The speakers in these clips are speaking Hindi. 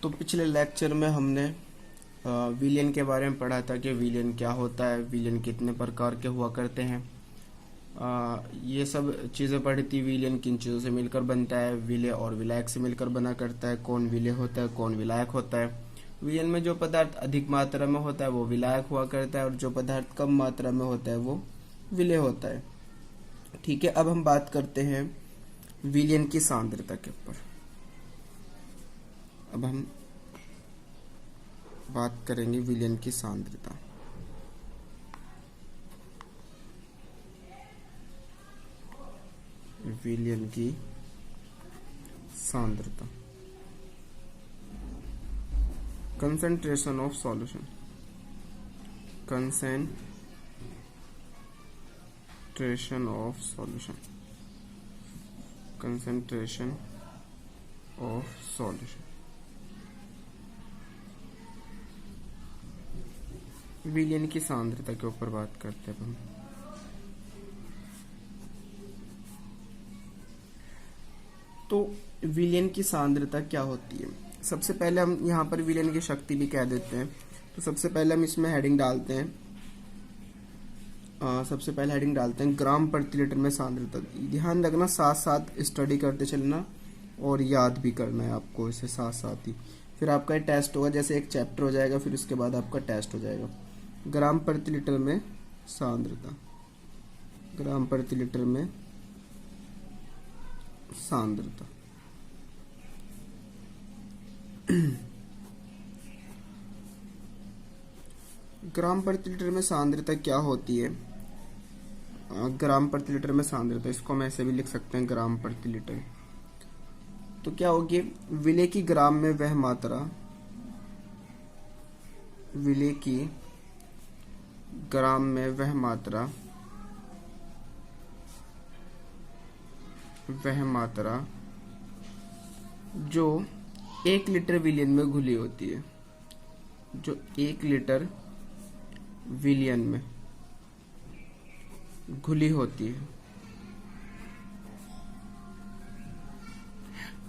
तो पिछले लेक्चर में हमने विलयन के बारे में पढ़ा था कि विलयन क्या होता है, विलयन कितने प्रकार के हुआ करते हैं। ये सब चीज़ें पढ़ी थी। विलयन किन चीज़ों से मिलकर बनता है, विलेय और विलायक से मिलकर बना करता है, कौन विलेय होता है, कौन विलायक होता है। विलयन में जो पदार्थ अधिक मात्रा में होता है वो विलायक हुआ करता है और जो पदार्थ कम मात्रा में होता है वो विलेय होता है। ठीक है, अब हम बात करते हैं विलयन की सांद्रता के ऊपर। अब हम बात करेंगे विलयन की सांद्रता। विलयन की सांद्रता, concentration of solution, concentration of solution, concentration of solution. विलयन की सांद्रता के ऊपर बात करते हैं हम। तो विलयन की सांद्रता क्या होती है? सबसे पहले हम यहाँ पर विलयन की शक्ति भी कह देते हैं। तो सबसे पहले हम इसमें हेडिंग डालते हैं, ग्राम प्रति लीटर में सांद्रता। ध्यान रखना, साथ साथ स्टडी करते चलना और याद भी करना है आपको इसे साथ साथ ही। फिर आपका टेस्ट होगा, जैसे एक चैप्टर हो जाएगा फिर उसके बाद आपका टेस्ट हो जाएगा। ग्राम प्रति लीटर में सांद्रता, ग्राम प्रति लीटर में सांद्रता। ग्राम प्रति लीटर में सांद्रता क्या होती है? ग्राम प्रति लीटर में सांद्रता, इसको हम ऐसे भी लिख सकते हैं, ग्राम प्रति लीटर। तो क्या होगी? विलेय की ग्राम में वह मात्रा, विलेय की ग्राम में वह मात्रा, जो 1 लीटर विलयन में घुली होती है, जो 1 लीटर विलयन में घुली होती है,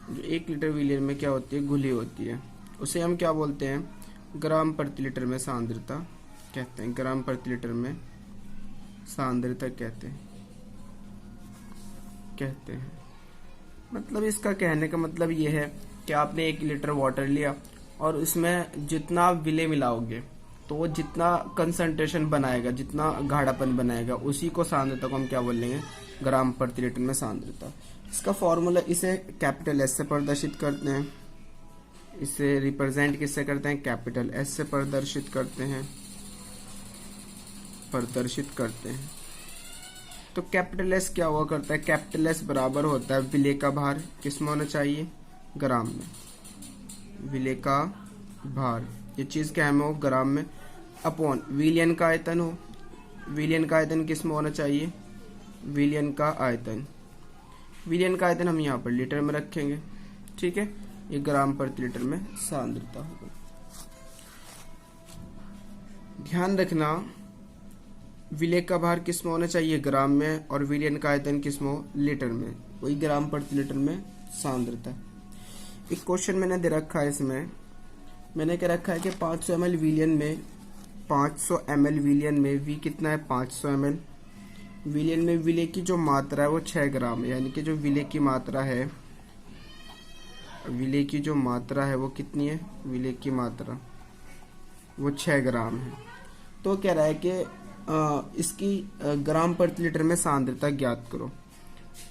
जो 1 लीटर विलयन में क्या होती है? घुली होती है, उसे हम क्या बोलते हैं? ग्राम प्रति लीटर में सांद्रता कहते हैं। ग्राम प्रति लीटर में सांद्रता कहते हैं। मतलब इसका कहने का मतलब ये है कि आपने 1 लीटर वाटर लिया और उसमें जितना विलेय मिलाओगे तो वो जितना कंसंट्रेशन बनाएगा, जितना गाढ़ापन बनाएगा, उसी को सांद्रता को हम क्या बोलेंगे? ग्राम प्रति लीटर में सांद्रता। इसका फॉर्मूला, इसे कैपिटल एस से प्रदर्शित करते हैं। इसे रिप्रेजेंट किससे करते हैं? कैपिटल एस से प्रदर्शित करते हैं। तो कैपिटल एस क्या हुआ करता है? कैपिटल एस बराबर होता है विलेय का भार, किसमें होना चाहिए? ग्राम में। विलेय का भार, ये चीज क्या है? हो ग्राम में, अपॉन विलयन का आयतन हो। विलयन का आयतन किस में होना चाहिए? विलयन का आयतन हम यहाँ पर लीटर में रखेंगे। ठीक है, ये ग्राम प्रति लीटर में सांद्रता होगा। ध्यान रखना, विलेय का भार किस में होना चाहिए? ग्राम में, और विलयन का आयतन किस में हो? लीटर में। वही ग्राम प्रति लीटर में सांद्रता। एक क्वेश्चन मैंने दे रखा है, इसमें मैंने क्या रखा है कि 500 ml विलयन में, 500 ml विलयन में वी कितना है? 500 ml विलयन में विलेय की जो मात्रा है वो 6 ग्राम है। यानी कि जो विलेय की मात्रा है, वो कितनी है? विलेय की मात्रा वो 6 ग्राम है। तो कह रहा है कि इसकी ग्राम प्रति लीटर में सांद्रता ज्ञात करो।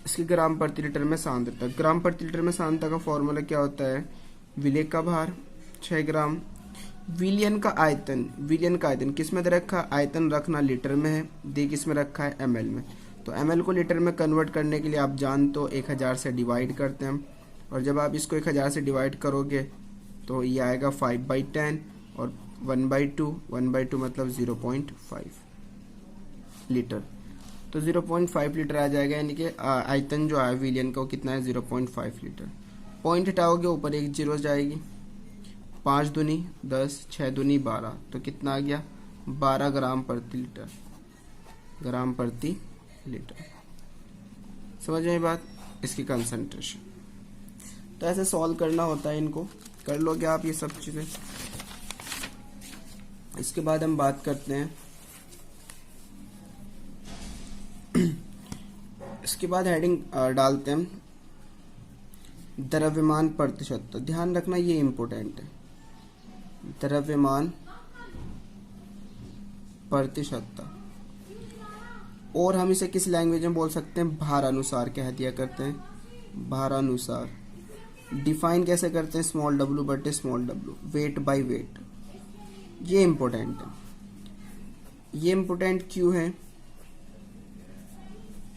इसकी ग्राम प्रति लीटर में सांद्रता, ग्राम प्रति लीटर में सांद्रता का फॉर्मूला क्या होता है? विलेय का भार 6 ग्राम, विलयन का आयतन किस में दे रखा? आयतन रखना लीटर में है, दे किस में रखा है? ml में। तो ml को लीटर में कन्वर्ट करने के लिए आप जान तो 1000 से डिवाइड करते हैं, और जब आप इसको 1000 से डिवाइड करोगे तो ये आएगा 5/10 और 1/2 मतलब 0.5 लीटर। तो 0.5 लीटर आ जाएगा। यानी कि आयतन जो है विलयन का वो कितना है? 0.5 लीटर। पॉइंट हटाओगे, ऊपर एक जीरो जाएगी। 5 दूनी 10, 6 दूनी 12, तो कितना आ गया? 12 ग्राम प्रति लीटर। समझ में बात? इसकी कंसंट्रेशन। तो ऐसे सॉल्व करना होता है इनको। कर लोगे आप ये सब चीजें। इसके बाद हम बात करते हैं, इसके बाद हेडिंग डालते हैं द्रव्यमान प्रतिशत। तो ध्यान रखना ये इंपॉर्टेंट है, द्रव्यमान प्रतिशत। और हम इसे किस लैंग्वेज में बोल सकते हैं, भारानुसार कह दिया करते हैं, भारानुसार। डिफाइन कैसे करते हैं, स्मॉल w बटे small w, weight by weight. ये इंपॉर्टेंट है। ये इंपॉर्टेंट क्यों है,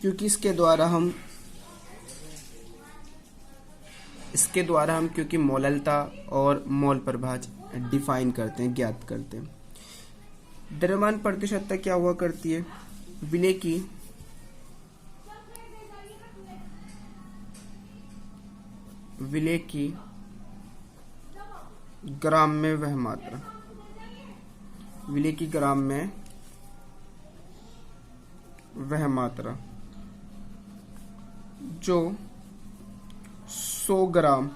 क्योंकि इसके द्वारा हम क्योंकि मोललता और मोल प्रभाज डिफाइन करते हैं, ज्ञात करते हैं। द्रव्यमान प्रतिशतता क्या हुआ करती है, विलेय की ग्राम में वह मात्रा, विलेय की ग्राम में वह मात्रा जो 100 ग्राम,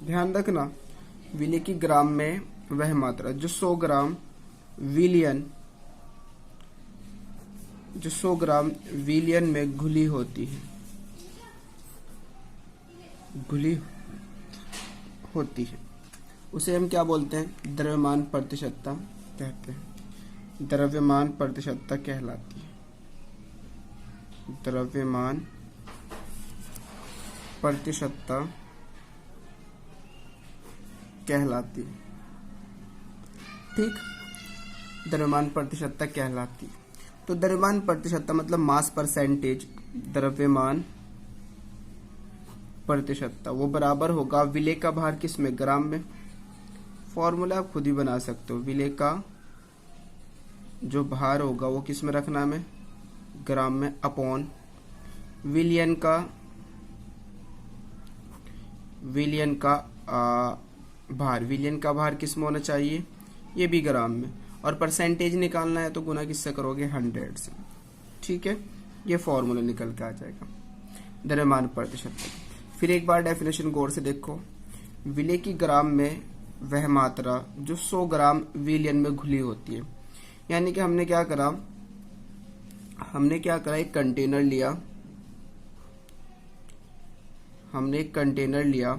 ध्यान रखना, विलेय की ग्राम में वह मात्रा जो 100 ग्राम विलियन, जो 100 ग्राम विलियन में घुली होती है, घुली होती है, उसे हम क्या बोलते हैं, द्रव्यमान प्रतिशतता कहते हैं। द्रव्यमान प्रतिशतता कहलाती है, द्रव्यमान प्रतिशतता कहलाती है। ठीक, द्रव्यमान प्रतिशतता कहलाती है। तो द्रव्यमान प्रतिशतता मतलब मास परसेंटेज, द्रव्यमान प्रतिशतता वो बराबर होगा विलेय का भार किस में, ग्राम में। फॉर्मूला आप खुद ही बना सकते हो, विलेय का जो भार होगा वो किस में रखना है, हमें ग्राम में, अपॉन विलियन का भार, विलियन का भार किस में होना चाहिए, ये भी ग्राम में। और परसेंटेज निकालना है तो गुना किससे करोगे, 100 से। ठीक है, ये फॉर्मूला निकल के आ जाएगा द्रव्यमान प्रतिशत। फिर एक बार डेफिनेशन गौर से देखो, विलेय की ग्राम में वह मात्रा जो 100 ग्राम विलियन में घुली होती है। यानी कि हमने क्या करा, एक कंटेनर लिया, हमने एक कंटेनर लिया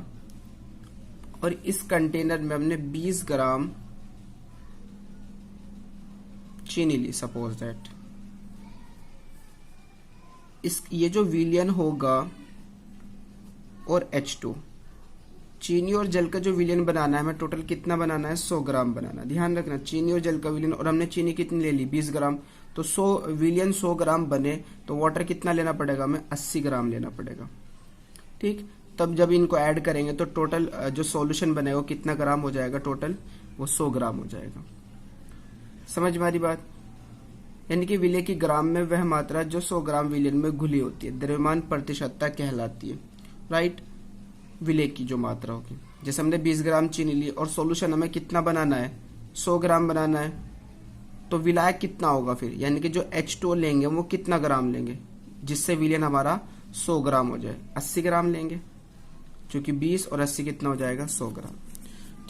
और इस कंटेनर में हमने 20 ग्राम चीनी ली, सपोज दैट। ये जो विलियन होगा और H2, चीनी और जल का जो विलियन बनाना है, हमें टोटल कितना बनाना है, 100 ग्राम बनाना। ध्यान रखना, चीनी और जल का विलियन, और हमने चीनी कितनी ले ली, 20 ग्राम। तो 100 विलियन 100 ग्राम बने तो वाटर कितना लेना पड़ेगा, हमें 80 ग्राम लेना पड़ेगा। ठीक, तब जब इनको ऐड करेंगे तो टोटल जो सॉल्यूशन बनेगा वो कितना ग्राम हो जाएगा, टोटल वो 100 ग्राम हो जाएगा। समझ में आ रही बात। यानी कि विलेय की ग्राम में वह मात्रा जो 100 ग्राम विलियन में घुली होती है, द्रव्यमान प्रतिशतता कहलाती है। राइट, विलेय की जो मात्रा होगी, जैसे हमने 20 ग्राम चीनी ली और सॉल्यूशन हमें कितना बनाना है, 100 ग्राम बनाना है, तो विलायक कितना होगा फिर, यानी कि जो H2O लेंगे वो कितना ग्राम लेंगे, जिससे विलियन हमारा 100 ग्राम हो जाए, 80 ग्राम लेंगे, क्योंकि 20 और 80 कितना हो जाएगा, 100 ग्राम।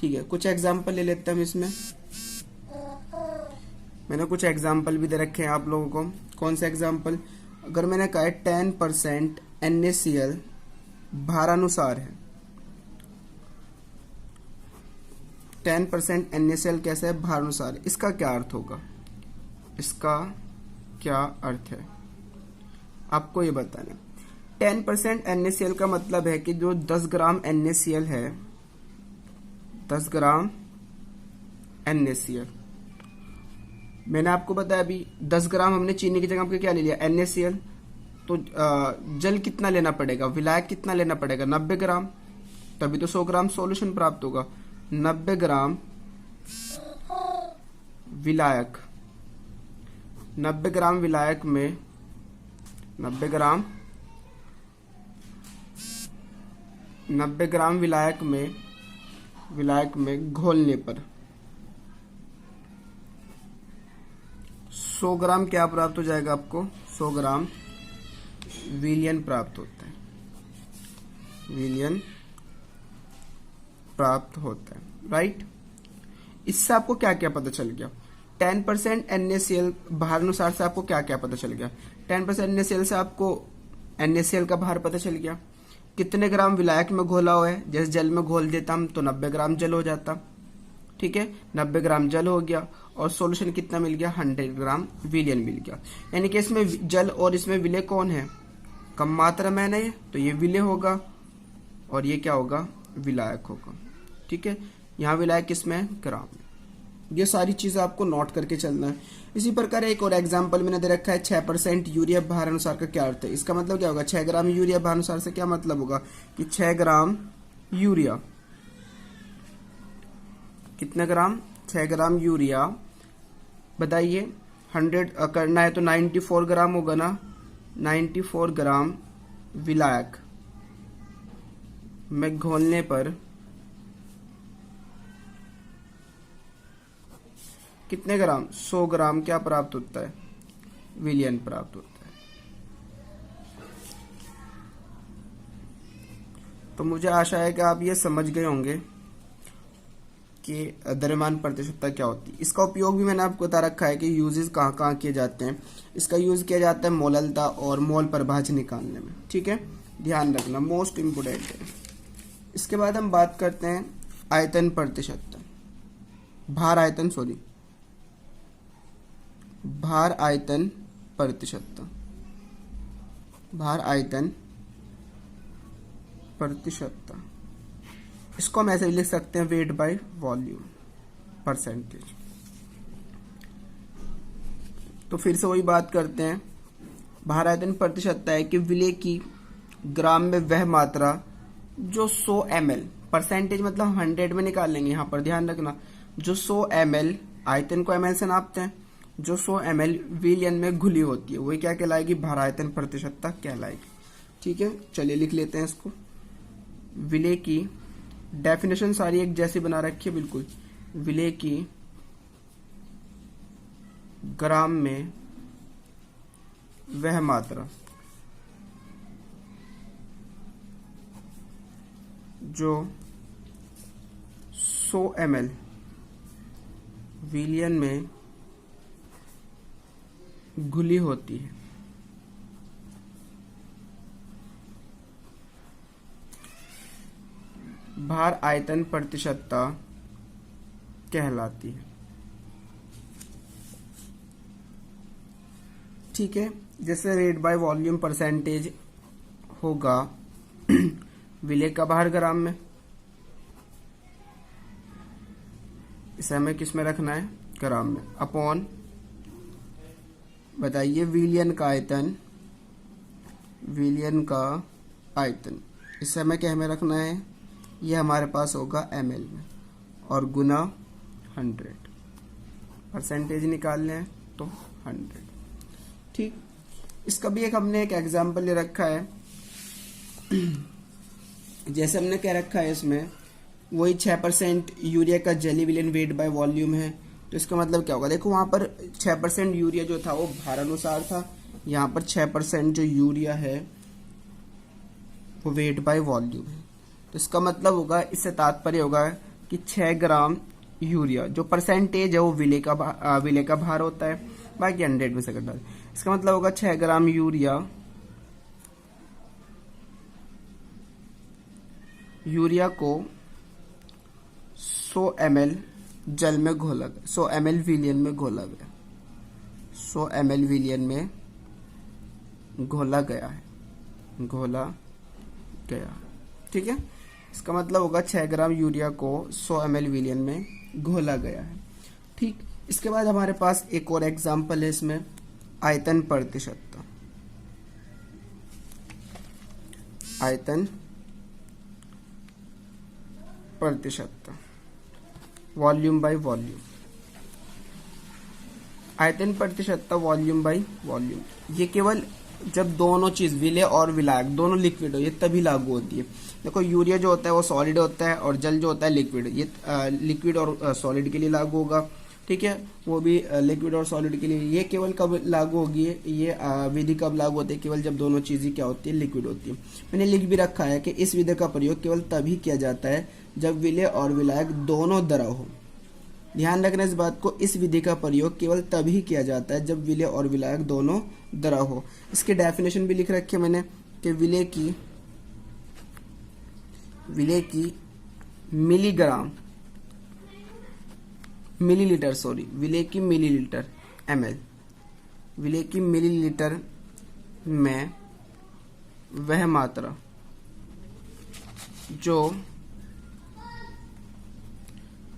ठीक है, कुछ एग्जाम्पल ले लेते हैं हम इसमें। मैंने कुछ एग्जाम्पल भी दे रखे हैं आप लोगों को। कौन सा एग्जाम्पल, अगर मैंने कहा है 10% NaCl भारानुसार है, 10% NaCl कैसा है, भारानुसार। इसका क्या अर्थ होगा, इसका क्या अर्थ है आपको ये बताना। 10% NaCl का मतलब है कि जो 10 ग्राम NaCl है, 10 ग्राम NaCl, मैंने आपको बताया अभी 10 ग्राम हमने चीनी की जगह पे क्या ले लिया, NaCl। तो जल कितना लेना पड़ेगा, विलायक कितना लेना पड़ेगा, 90 ग्राम, तभी तो 100 ग्राम सॉल्यूशन प्राप्त होगा। 90 ग्राम विलायक, 90 ग्राम विलायक में 90 ग्राम विलायक में घोलने पर 100 ग्राम क्या प्राप्त हो जाएगा आपको, 100 ग्राम विलियन प्राप्त होता है, विलियन प्राप्त होता है। राइट, इससे आपको क्या क्या पता चल गया? 10% NaCl भार अनुसार से आपको क्या क्या पता चल गया? 10% NaCl से आपको NaCl का भार पता चल गया। कितने ग्राम विलायक में घोला हुआ है? जैसे जल में घोल देता हम तो 90 ग्राम जल हो जाता। ठीक है, 90 ग्राम जल हो गया और सॉल्यूशन कितना मिल गया? 100 ग्राम विलयन मिल गया। यानी कि इसमें जल और इसमें विलय कौन है? कम मात्रा में है, तो ये विलय होगा और ये क्या होगा? विलायक होगा। ठीक है, यहाँ विलायक किसमें है? ग्राम में। ये सारी चीजें आपको नोट करके चलना है। इसी प्रकार एक और एग्जांपल मैंने दे रखा है 6% यूरिया भार अनुसार का क्या अर्थ है? इसका मतलब क्या होगा? 6 ग्राम यूरिया भार अनुसार से क्या मतलब होगा कि 6 ग्राम यूरिया, कितने ग्राम? 6 ग्राम यूरिया, बताइए 100 करना है तो 94 ग्राम होगा ना। 94 ग्राम विलायक में घोलने पर कितने ग्राम? 100 ग्राम क्या प्राप्त होता है? विलयन प्राप्त होता है। तो मुझे आशा है कि आप ये समझ गए होंगे कि द्रव्यमान प्रतिशतता क्या होती है। इसका उपयोग भी मैंने आपको बता रखा है कि यूजेस कहाँ कहाँ किए जाते हैं। इसका यूज किया जाता है मोललता और मोल प्रभाज्य निकालने में। ठीक है, ध्यान रखना, मोस्ट इम्पोर्टेंट है। इसके बाद हम बात करते हैं आयतन प्रतिशतता, भार आयतन भार आयतन प्रतिशतता, भार आयतन प्रतिशतता। इसको हम ऐसे लिख सकते हैं वेट बाय वॉल्यूम परसेंटेज। तो फिर से वही बात करते हैं, भार आयतन प्रतिशतता है कि विलय की ग्राम में वह मात्रा जो 100 ml, परसेंटेज मतलब 100 में निकाल लेंगे। यहाँ पर ध्यान रखना, जो 100 ml, आयतन को ml से नापते हैं, जो 100 ml विलयन में घुली होती है वही क्या कहलाएगी? भार आयतन प्रतिशतता कहलाएगी। ठीक है, चलिए लिख लेते हैं इसको। विलय की डेफिनेशन सारी एक जैसी बना रखी है बिल्कुल। विलय की ग्राम में वह मात्रा जो 100 ml विलयन में घुली होती है, भार आयतन प्रतिशतता कहलाती है। ठीक है, जैसे रेट बाय वॉल्यूम परसेंटेज होगा विलय का भार ग्राम में, इसे हमें किस में रखना है? ग्राम में, अपॉन बताइए विलयन का आयतन, विलयन का आयतन, इसे हमें क्या में रखना है? ये हमारे पास होगा ml में, और गुना 100, परसेंटेज निकालने हैं तो 100। ठीक, इसका भी हमने एक एग्जाम्पल ले रखा है। जैसे हमने कह रखा है इसमें वही 6% यूरिया का जेली विलयन वेट बाय वॉल्यूम है। तो इसका मतलब क्या होगा? देखो वहां पर 6% यूरिया जो था वो भार अनुसार था, यहाँ पर 6% जो यूरिया है वो वेट बाय वॉल्यूम है। तो इसका मतलब होगा, इससे तात्पर्य होगा कि 6 ग्राम यूरिया जो परसेंटेज है वो विलय का भार होता है, बाकी 100 में से कटा। इसका मतलब होगा 6 ग्राम यूरिया को 100 ml जल में घोला गया, 100 ml विलयन में घोला गया, 100 ml विलयन में घोला गया है, घोला गया। ठीक है, इसका मतलब होगा 6 ग्राम यूरिया को 100 ml विलयन में घोला गया है। ठीक, इसके बाद हमारे पास एक और एग्जाम्पल है इसमें आयतन प्रतिशतता, आयतन प्रतिशतता, वॉल्यूम बाय वॉल्यूम। आयतन प्रतिशतता वॉल्यूम बाय वॉल्यूम, ये केवल जब दोनों चीज विलय और विलायक दोनों लिक्विड हो ये तभी लागू होती है। देखो यूरिया जो होता है वो सॉलिड होता है और जल जो होता है लिक्विड, ये लिक्विड और सॉलिड के लिए लागू होगा। ठीक है, वो भी लिक्विड और सॉलिड के लिए। ये केवल कब लागू होगी, ये विधि कब लागू होती है, केवल जब दोनों चीजें क्या होती है, लिक्विड होती है। मैंने लिख भी रखा है कि इस विधि का प्रयोग केवल तभी किया जाता है जब विलेय और विलायक दोनों द्रव हो। ध्यान रखना इस बात को, इस विधि का प्रयोग केवल तभी किया जाता है जब विलेय और विलायक दोनों द्रव हो। इसके डेफिनेशन भी लिख रखी है मैंने कि विलेय की मिलीग्राम मिलीलीटर सॉरी विलेय की मिलीलीटर ml विलेय की मिलीलीटर में वह मात्रा जो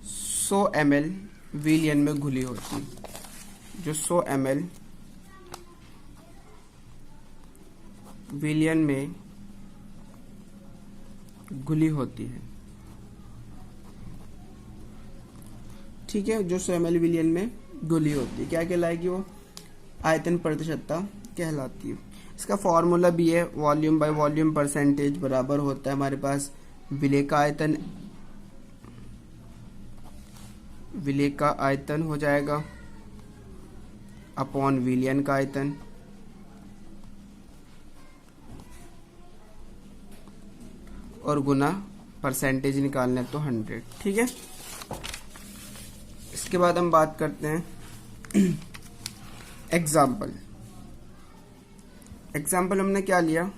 100 ml विलयन में घुली होती, जो 100 ml विलयन में घुली होती है। ठीक है, जो 100 ml विलयन में घुली होती है क्या कहलाएगी, वो आयतन प्रतिशतता कहलाती है। इसका फॉर्मूला भी है, वॉल्यूम बाय वॉल्यूम परसेंटेज बराबर होता है हमारे पास विलेय का आयतन हो जाएगा अपॉन विलयन का आयतन, और गुना परसेंटेज निकालना है तो 100। ठीक है, इसके बाद हम बात करते हैं एग्जाम्पल हमने क्या लिया,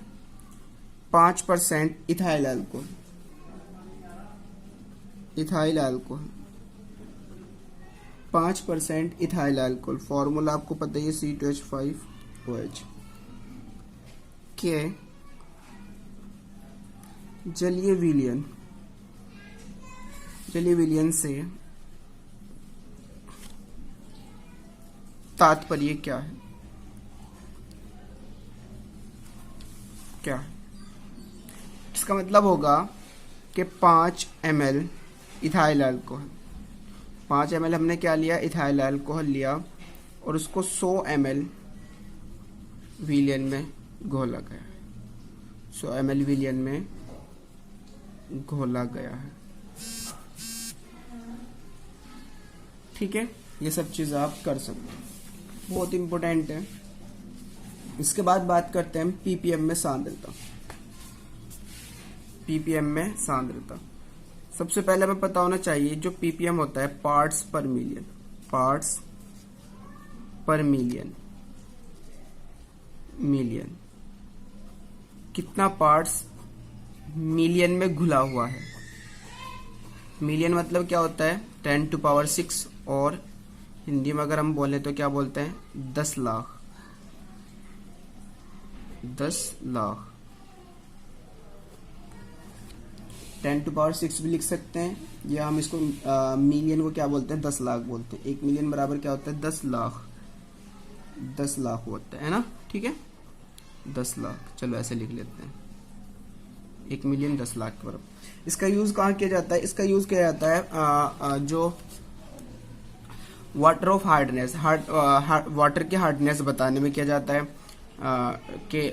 5% ethyl alcohol 5% ethyl alcohol, formula आपको पता है C2H5OH के जलीय विलयन से तात्पर्य क्या है, इसका मतलब होगा कि 5 ml इथाइल अल्कोहल, 5 ml हमने क्या लिया, इथाइल अल्कोहल लिया, और उसको 100 ml विलयन में घोला गया है, 100 ml विलयन में घोला गया है। ठीक है, ये सब चीज आप कर सकते हो, बहुत इंपॉर्टेंट है। इसके बाद बात करते हैं पीपीएम में सांद्रता। सबसे पहले हमें पता होना चाहिए जो पीपीएम होता है, पार्ट्स पर मिलियन, कितना पार्ट्स मिलियन में घुला हुआ है। मिलियन मतलब क्या होता है, 10⁶, और हिंदी में अगर हम बोले तो क्या बोलते हैं, 10 लाख। 10⁶ भी लिख सकते हैं, या हम इसको मिलियन को क्या बोलते हैं, 10 लाख बोलते हैं। 1 मिलियन बराबर क्या होता है, 10 लाख होता है ना। ठीक है, 10 लाख, चलो ऐसे लिख लेते हैं, 1 मिलियन 10 लाख के बराबर। इसका यूज कहाँ किया जाता है, इसका यूज किया जाता है जो वाटर ऑफ हार्डनेस, वाटर की हार्डनेस बताने में किया जाता है कि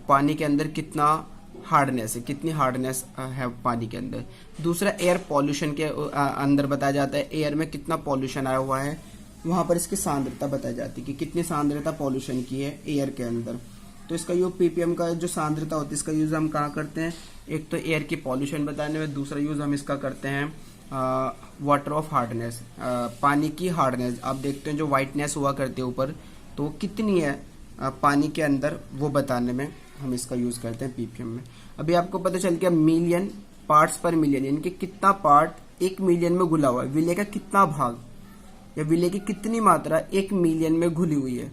पानी के अंदर कितना हार्डनेस है, कितनी हार्डनेस है पानी के अंदर। दूसरा एयर पॉल्यूशन के अंदर बताया जाता है, एयर में कितना पॉल्यूशन आया हुआ है, वहां पर इसकी सांद्रता बताई जाती है कि कितनी सांद्रता पॉल्यूशन की है एयर के अंदर। तो इसका यूज पीपीएम का जो सांद्रता होती है, इसका यूज हम कहाँ करते हैं, एक तो एयर की पॉल्यूशन बताने में, दूसरा यूज हम इसका करते हैं वाटर ऑफ हार्डनेस, पानी की हार्डनेस। आप देखते हैं जो व्हाइटनेस हुआ करती है ऊपर, तो वो कितनी है पानी के अंदर, वो बताने में हम इसका यूज करते हैं पीपीएम में। अभी आपको पता चल गया मिलियन, पार्ट्स पर मिलियन, यानी कि कितना पार्ट 1 मिलियन में घुला हुआ है, विलेय का कितना भाग या विलेय की कितनी मात्रा 1 मिलियन में घुली हुई है।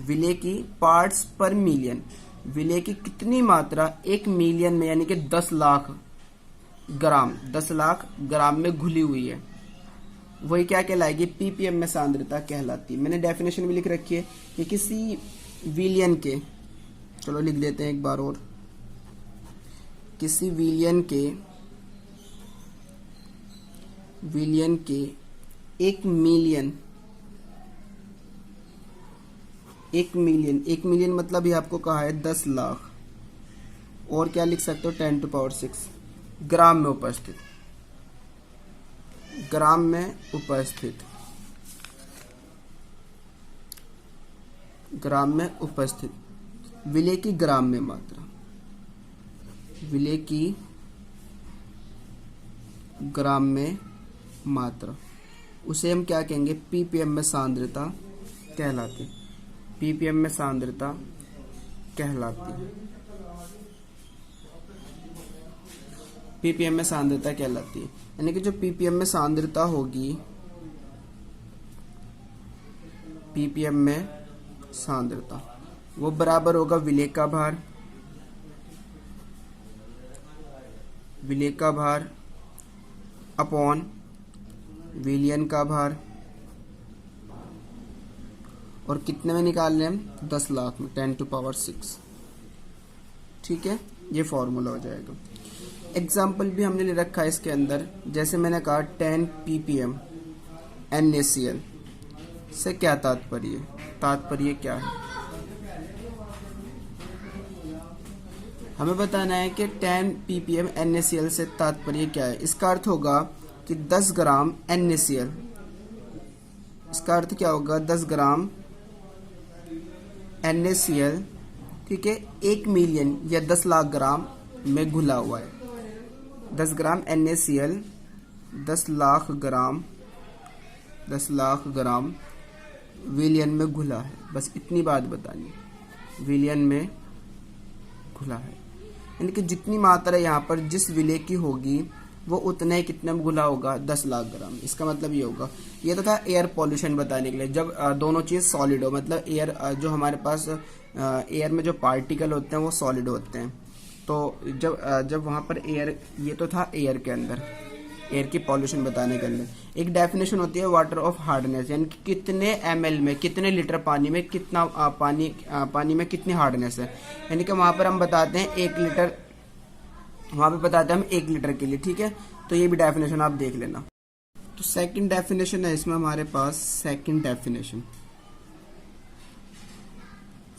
विलेय की पार्ट्स पर मिलियन, विलेय की कितनी मात्रा 1 मिलियन में, यानी कि 10 लाख ग्राम में घुली हुई है, वही क्या कहलाएगी, पीपीएम में सांद्रता कहलाती है। मैंने डेफिनेशन भी लिख रखी है कि किसी विलयन के, चलो लिख देते हैं एक बार और, किसी विलयन के 1 मिलियन मतलब ये आपको कहा है 10 लाख, और क्या लिख सकते हो 10⁶ ग्राम में उपस्थित, ग्राम में उपस्थित, ग्राम में उपस्थित विलेय की ग्राम में मात्रा, विलेय की ग्राम में मात्रा, उसे हम क्या कहेंगे, पीपीएम में सांद्रता कहलाती, पीपीएम में सांद्रता कहलाती है, पीपीएम में सांद्रता कहलाती है। यानी कि जो पीपीएम में सांद्रता होगी, पीपीएम में सांद्रता वो बराबर होगा विलेय का भार, विलेय का भार अपॉन विलयन का भार, और कितने में निकाल रहे हैं, 10 लाख में, 10⁶। ठीक है, ये फॉर्मूला हो जाएगा। एग्जाम्पल भी हमने ले रखा है इसके अंदर, जैसे मैंने कहा 10 ppm NaCl से क्या तात्पर्य, तात्पर्य क्या है, हमें बताना है कि 10 ppm NaCl से तात्पर्य क्या है। इसका अर्थ होगा कि 10 ग्राम NaCl, इसका अर्थ क्या होगा, 10 ग्राम NaCl, ठीक है, 1 मिलियन या 10 लाख ग्राम में घुला हुआ है। 10 ग्राम NaCl 10 लाख ग्राम, 10 लाख ग्राम विलयन में घुला है, बस इतनी बात बतानी, विलयन में घुला है। यानी कि जितनी मात्रा यहाँ पर जिस विलेय की होगी वो उतने ही कितने में घुला होगा, 10 लाख ग्राम। इसका मतलब ये होगा, ये तो था एयर पॉल्यूशन बताने के लिए, जब दोनों चीज सॉलिड हो, मतलब एयर जो हमारे पास एयर में जो पार्टिकल होते हैं वो सॉलिड होते हैं, तो जब वहां पर एयर, ये तो था एयर के अंदर, एयर की पॉल्यूशन बताने के अंदर एक डेफिनेशन होती है वाटर ऑफ हार्डनेस, यानी कि कितने ml में, कितने लीटर पानी में कितना पानी में कितनी हार्डनेस है। यानी कि वहां पर हम बताते हैं 1 लीटर, वहां पे बताते हैं हम 1 लीटर के लिए। ठीक है, तो ये भी डेफिनेशन आप देख लेना। तो सेकंड डेफिनेशन है इसमें हमारे पास, सेकंड डेफिनेशन,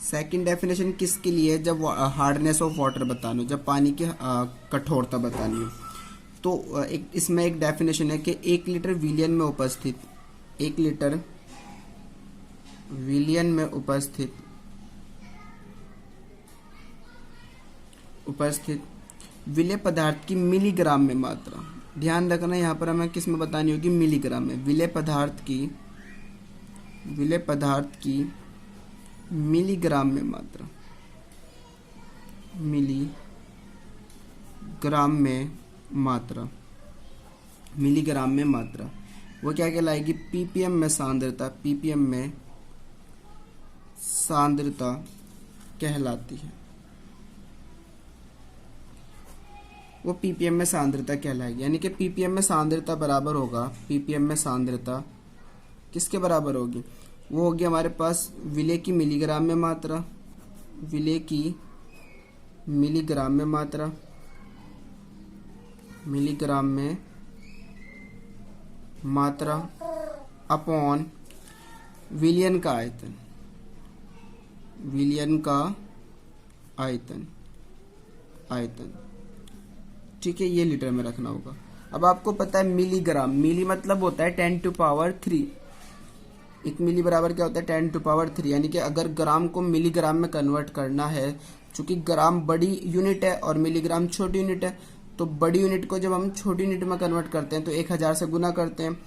सेकंड डेफिनेशन किसके लिए, जब हार्डनेस ऑफ वाटर बताना, जब पानी की कठोरता बतानी हो, तो इसमें एक डेफिनेशन है कि 1 लीटर विलियन में उपस्थित, 1 लीटर विलियन में उपस्थित विलेय पदार्थ की मिलीग्राम में मात्रा, ध्यान रखना यहाँ पर हमें किस में बतानी होगी, मिलीग्राम में, विलेय पदार्थ की मिलीग्राम में मात्रा, मिलीग्राम में मात्रा, मिलीग्राम में मात्रा वो क्या कहलाएगी, पीपीएम में सांद्रता, पीपीएम में सांद्रता कहलाती है, वो पीपीएम में सांद्रता कहलाएगी। यानी कि पीपीएम में सांद्रता बराबर होगा, पीपीएम में सांद्रता किसके बराबर होगी, वो होगी हमारे पास विलेय की मिलीग्राम में मात्रा, विलेय की मिलीग्राम में मात्रा, मिलीग्राम में मात्रा अपॉन विलयन का आयतन, विलयन का आयतन, ठीक है, ये लीटर में रखना होगा। अब आपको पता है मिलीग्राम, मिली मतलब होता है 10⁻3, 1 मिली बराबर क्या होता है, 10⁻3, यानी कि अगर ग्राम को मिलीग्राम में कन्वर्ट करना है, चूंकि ग्राम बड़ी यूनिट है और मिलीग्राम छोटी यूनिट है, तो बड़ी यूनिट को जब हम छोटी यूनिट में कन्वर्ट करते हैं तो 1000 से गुना करते हैं।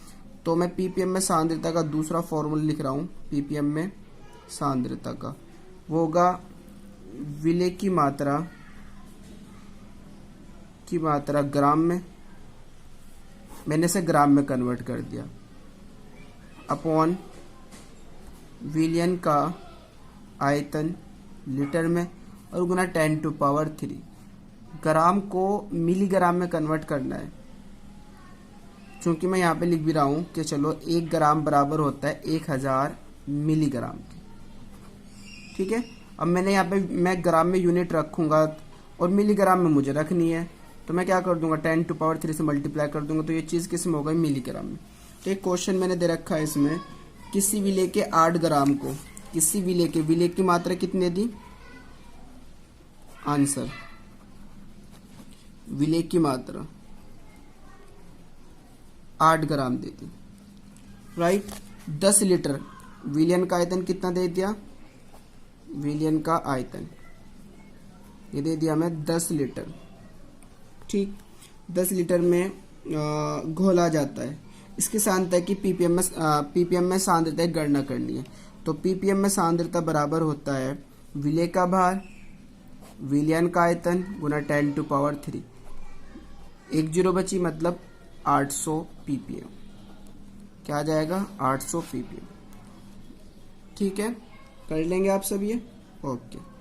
तो मैं पीपीएम में सांद्रता का दूसरा फॉर्मूला लिख रहा हूँ, पीपीएम में सांद्रता का, वो होगा विलेय की मात्रा ग्राम में, मैंने इसे ग्राम में कन्वर्ट कर दिया, अपॉन विलयन का आयतन लीटर में, और गुना 10⁻3। ग्राम को मिलीग्राम में कन्वर्ट करना है, चूंकि मैं यहाँ पे लिख भी रहा हूँ कि चलो 1 ग्राम बराबर होता है 1000 मिलीग्राम के। ठीक है, अब मैंने यहाँ पे, मैं ग्राम में यूनिट रखूंगा और मिलीग्राम में मुझे रखनी है, तो मैं क्या कर दूंगा, 10⁻3 से मल्टीप्लाई कर दूंगा, तो ये चीज़ किस में होगा, मिलीग्राम में। तो एक क्वेश्चन मैंने दे रखा है इसमें, किसी विलेय के 8 ग्राम को, किसी विलेय की मात्रा कितने दी, आंसर विलेय की मात्रा 8 ग्राम दे दी, राइट। 10 लीटर, विलयन का आयतन कितना दे दिया, विलयन का आयतन ये दे दिया हमें 10 लीटर, ठीक। 10 लीटर में घोला जाता है। इसकी सांद्रता की पीपीएम में सांद्रता की गणना करनी है। तो पीपीएम में सांद्रता बराबर होता है विलेय का भार, विलयन का आयतन गुना 10⁻3। 1 जीरो बची, मतलब 800 पीपीएम। क्या आ जाएगा, 800 पीपीएम। ठीक है, कर लेंगे आप सब ये, ओके।